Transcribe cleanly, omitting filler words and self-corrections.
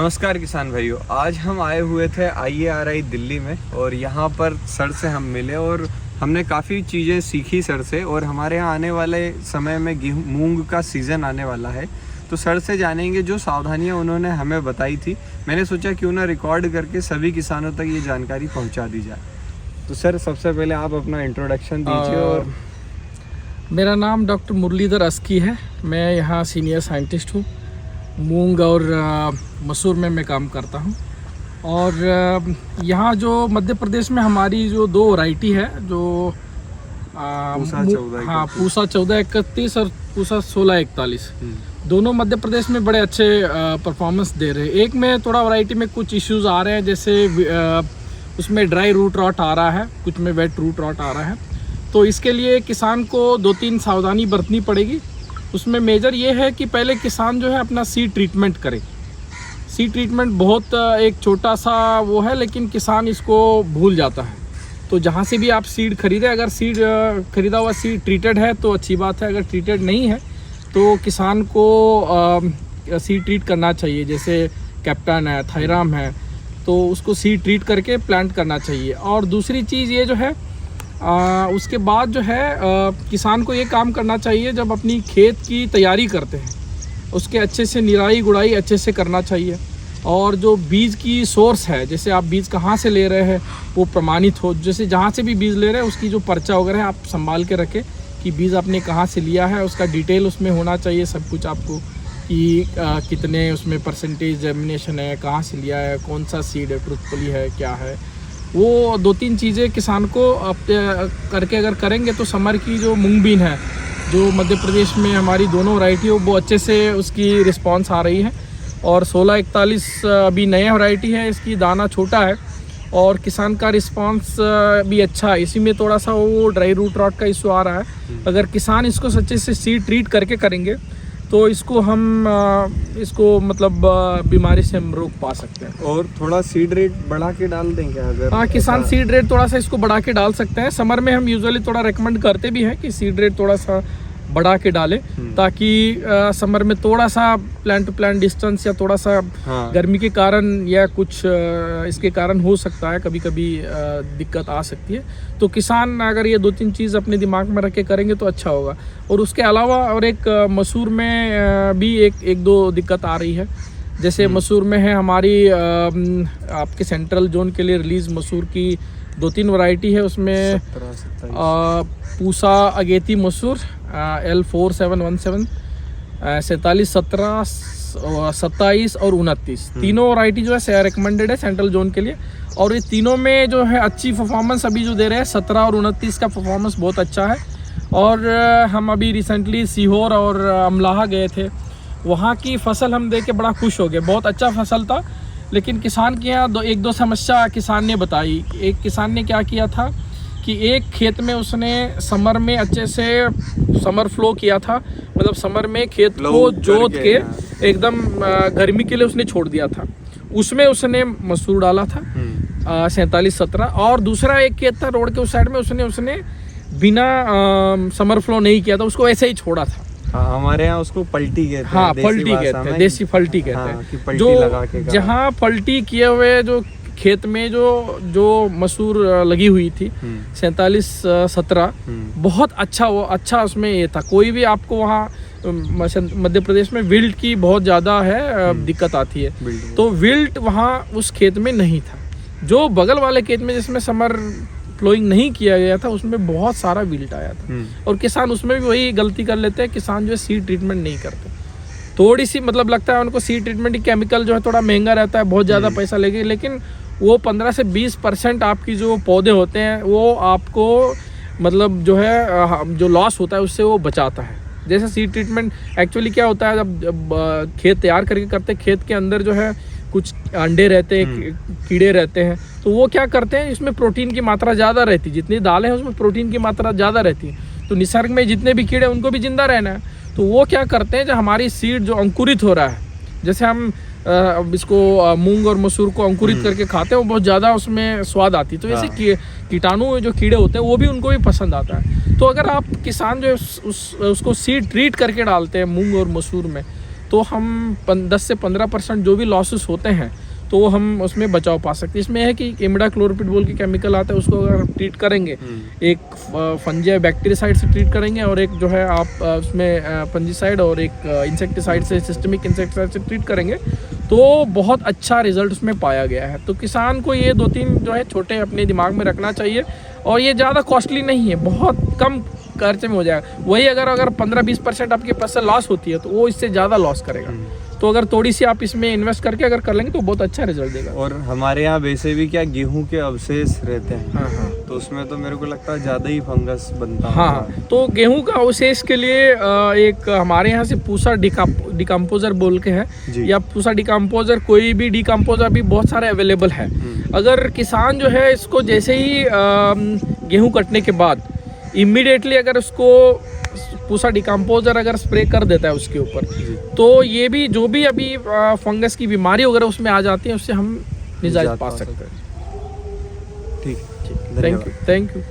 नमस्कार किसान भाइयों, आज हम आए हुए थे IARI दिल्ली में और यहाँ पर सर से हम मिले और हमने काफ़ी चीज़ें सीखी सर से। और हमारे यहाँ आने वाले समय में गेहूँ मूंग का सीज़न आने वाला है, तो सर से जानेंगे जो सावधानियाँ उन्होंने हमें बताई थी। मैंने सोचा क्यों ना रिकॉर्ड करके सभी किसानों तक ये जानकारी पहुँचा दी जाए। तो सर, सबसे पहले आप अपना इंट्रोडक्शन दीजिए। और मेरा नाम डॉक्टर मुरलीधर अस्की है। मैं यहाँ सीनियर साइंटिस्ट हूँ। मूंग और मसूर में मैं काम करता हूँ। और यहाँ जो मध्य प्रदेश में हमारी जो दो वैरायटी है, जो पूसा 1431 और पूसा 1641, दोनों मध्य प्रदेश में बड़े अच्छे परफॉर्मेंस दे रहे हैं। एक में थोड़ा वैरायटी में कुछ इश्यूज आ रहे हैं, जैसे उसमें ड्राई रूट रॉट आ रहा है, कुछ में वेट रूट रॉट आ रहा है। तो इसके लिए किसान को 2-3 सावधानी बरतनी पड़ेगी। उसमें मेजर ये है कि पहले किसान जो है अपना सीड ट्रीटमेंट करे। सीड ट्रीटमेंट बहुत एक छोटा सा वो है, लेकिन किसान इसको भूल जाता है। तो जहाँ से भी आप सीड खरीदें, अगर सीड खरीदा हुआ सीड ट्रीटेड है तो अच्छी बात है, अगर ट्रीटेड नहीं है तो किसान को सीड ट्रीट करना चाहिए। जैसे कैप्टन है, थायराम है, तो उसको सीड ट्रीट करके प्लांट करना चाहिए। और दूसरी चीज़ ये जो है उसके बाद जो है किसान को ये काम करना चाहिए, जब अपनी खेत की तैयारी करते हैं उसके अच्छे से निराई गुड़ाई अच्छे से करना चाहिए। और जो बीज की सोर्स है, जैसे आप बीज कहाँ से ले रहे हैं वो प्रमाणित हो। जैसे जहाँ से भी बीज ले रहे हैं उसकी जो पर्चा वगैरह है आप संभाल के रखें कि बीज आपने कहाँ से लिया है, उसका डिटेल उसमें होना चाहिए सब कुछ आपको, कि कितने उसमें परसेंटेज जर्मिनेशन है, कहाँ से लिया है, कौन सा सीड है, ट्रुथफुली है, क्या है। वो 2-3 चीज़ें किसान को करके अगर करेंगे तो समर की जो मूंग बीन है, जो मध्य प्रदेश में हमारी दोनों वैरायटी है, वो अच्छे से उसकी रिस्पांस आ रही है। और 1641 अभी नया वैरायटी है, इसकी दाना छोटा है और किसान का रिस्पांस भी अच्छा है। इसी में थोड़ा सा वो ड्राई रूट रॉट का इशू आ रहा है। अगर किसान इसको सच्चे से सीड ट्रीट करके करेंगे तो इसको हम मतलब बीमारी से हम रोक पा सकते हैं। और थोड़ा सीड रेट बढ़ा के डाल देंगे अगर? हाँ, किसान सीड रेट थोड़ा सा इसको बढ़ा के डाल सकते हैं। समर में हम यूजुअली थोड़ा रेकमेंड करते भी हैं कि सीड रेट थोड़ा सा बढ़ा के डालें, ताकि समर में थोड़ा सा प्लांट टू प्लांट डिस्टेंस या थोड़ा सा गर्मी के कारण या कुछ इसके कारण हो सकता है, कभी कभी दिक्कत आ सकती है। तो किसान अगर ये 2-3 चीज़ अपने दिमाग में रख के करेंगे तो अच्छा होगा। और उसके अलावा और एक मसूर में भी एक दो दिक्कत आ रही है। जैसे मसूर में है हमारी आपके सेंट्रल जोन के लिए रिलीज़ मसूर की 2-3 वैरायटी है। उसमें पूसा अगेती मसूर L4717, 47, 17, 27 और 29, तीनों वैरायटी जो है रिकमेंडेड है सेंट्रल जोन के लिए। और ये तीनों में जो है अच्छी परफॉर्मेंस अभी जो दे रहे हैं, 17 और 29 का परफॉर्मेंस बहुत अच्छा है। और हम अभी रिसेंटली सीहोर और अमलाहा गए थे, वहाँ की फसल हम देख के बड़ा खुश हो गए। बहुत अच्छा फसल था, लेकिन किसान के यहाँ एक दो समस्या किसान ने बताई। एक किसान ने क्या किया था कि एक खेत में उसने समर में अच्छे से समर फ्लो किया था, मतलब समर में खेत को जोत के एकदम गर्मी के लिए उसने छोड़ दिया था। उसमें उसने मसूर डाला था 47-17। और दूसरा एक खेत था रोड के उस साइड में, उसने बिना समर फ्लो नहीं किया था, उसको ऐसे ही छोड़ा था। हमारे यहाँ उसको पलटी कहते हैं। हाँ, पलटी कहते हैं, देसी पलटी कहते हैं। जो जहाँ पलटी किए हुए जो खेत में जो मसूर लगी हुई थी 47-17, बहुत अच्छा उसमें ये था। कोई भी आपको वहाँ मध्य प्रदेश में विल्ट की बहुत ज़्यादा है दिक्कत आती है, तो विल्ट वहाँ उस खेत में नहीं था। जो बगल वाले खेत में जिसमें समर फ्लोइंग नहीं किया गया था, उसमें बहुत सारा विल्ट आया था। और किसान उसमें भी वही गलती कर लेते हैं, किसान जो है सीड ट्रीटमेंट नहीं करते। थोड़ी सी मतलब लगता है उनको सीड ट्रीटमेंट केमिकल जो है थोड़ा महंगा रहता है, बहुत ज़्यादा पैसा लेंगे, लेकिन वो 15 से 20% आपकी जो पौधे होते हैं वो आपको मतलब जो है जो लॉस होता है उससे वो बचाता है। जैसे सीड ट्रीटमेंट एक्चुअली क्या होता है, जब खेत तैयार करके करते हैं, खेत के अंदर जो है कुछ अंडे रहते हैं, कीड़े रहते हैं, तो वो क्या करते हैं, इसमें प्रोटीन की मात्रा ज़्यादा रहती है। जितनी दालें हैं उसमें प्रोटीन की मात्रा ज़्यादा रहती है। तो निसर्ग में जितने भी कीड़े उनको भी जिंदा रहना है, तो वो क्या करते हैं, जो हमारी सीड जो अंकुरित हो रहा है, जैसे हम इसको मूंग और मसूर को अंकुरित करके खाते हैं, वो बहुत ज़्यादा उसमें स्वाद आती है। तो ऐसे कीटाणु जो कीड़े होते हैं वो भी उनको भी पसंद आता है। तो अगर आप किसान जो उसको सीड ट्रीट करके डालते हैं मूंग और मसूर में, तो हम 10 से 15% जो भी लॉसेस होते हैं तो वो हम उसमें बचाव पा सकते हैं। इसमें है कि इमिडाक्लोरपिड बोल के केमिकल आता है, उसको अगर हम ट्रीट करेंगे, एक फंजी बैक्टीरियासाइड से ट्रीट करेंगे और एक जो है आप उसमें फंजीसाइड और एक इंसेक्टिसाइड से, सिस्टमिक इंसेक्टिसाइड से ट्रीट करेंगे तो बहुत अच्छा रिजल्ट उसमें पाया गया है। तो किसान को ये 2-3 जो है छोटे अपने दिमाग में रखना चाहिए और ये ज़्यादा कॉस्टली नहीं है, बहुत कम खर्चे में हो जाएगा। वही अगर 15-20% आपके फसल लॉस होती है तो वो इससे ज़्यादा लॉस करेगा। तो अगर थोड़ी सी आप इसमें इन्वेस्ट करके अगर कर लेंगे तो बहुत अच्छा रिजल्ट देगा। और हमारे यहाँ वैसे भी क्या गेहूं के अवशेष रहते हैं, हाँ, तो उसमें तो मेरे को लगता है ज़्यादा ही फंगस बनता है। हाँ, तो गेहूं का अवशेष के लिए एक हमारे यहाँ से पूसा डिकम्पोजर बोल के है, या पूसा डिकम्पोजर, कोई भी डिकम्पोजर भी बहुत सारे अवेलेबल है। अगर किसान जो है इसको जैसे ही गेहूं कटने के बाद इमीडिएटली अगर उसको पूसा डिकम्पोजर अगर स्प्रे कर देता है उसके ऊपर, तो ये भी जो भी अभी फंगस की बीमारी वगैरह उसमें आ जाती है उससे हम निजात पा सकते हैं। ठीक, थैंक यू।